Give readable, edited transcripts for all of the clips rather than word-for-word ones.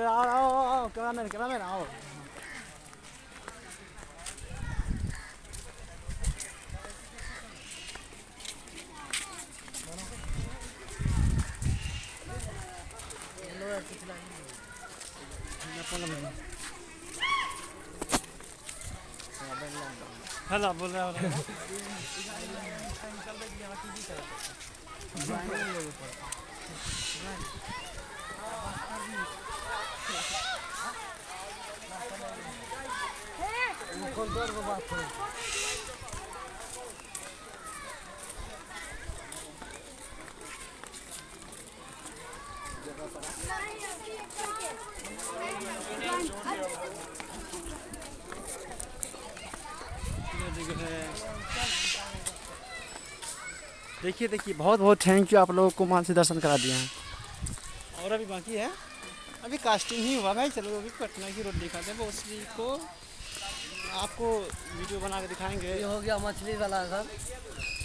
आओ आओ आओ, कैमरामैन कैमरामैन आओ। हेलो बोल रहा हूँ। देखिए देखिए, बहुत बहुत थैंक यू, आप लोगों को वहाँ से दर्शन करा दिए हैं। और अभी बाकी है, अभी कास्टिंग ही हुआ भाई। चलो अभी पटना की रोड दिखाते हैं, भोसली को आपको वीडियो बना के दिखाएंगे। ये हो गया मछली वाला सर,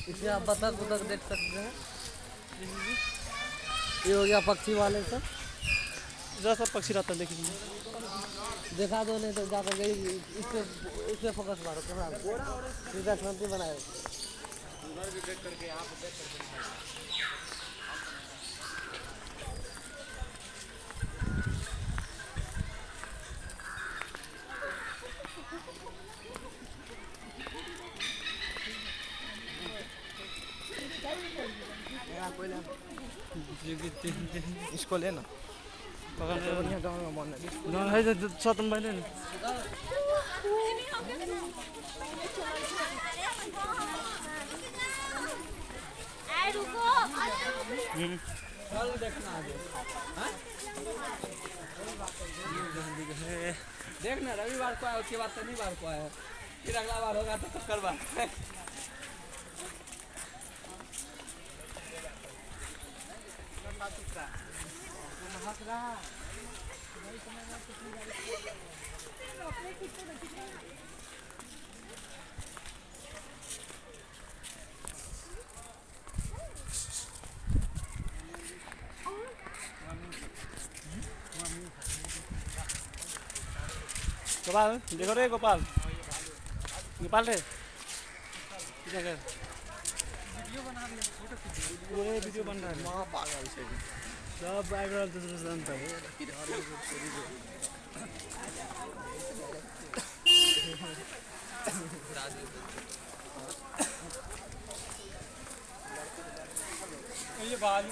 इसमें आप बतख उतख देख सकते हैं। ये हो गया पक्षी वाले सर, जरा सब पक्षी रहता है, देखिए देखा दो नहीं तो जाकर गई इससे फोकस मारो कैमरा, सीधा शांति बनाए। इसको लेना बढ़िया गाँव में मन है तुम बैठे ना। देखना रविवार को आया, उसके बाद शनिवार को आया, फिर अगला बार होगा तो शुक्रवार। गोपाल देखो रे, गोपाल गोपाल रे, पूरे वीडियो बन रहा है। माँ पागल से सब बैकग्राउंड दूसरे जानता है। ये बाल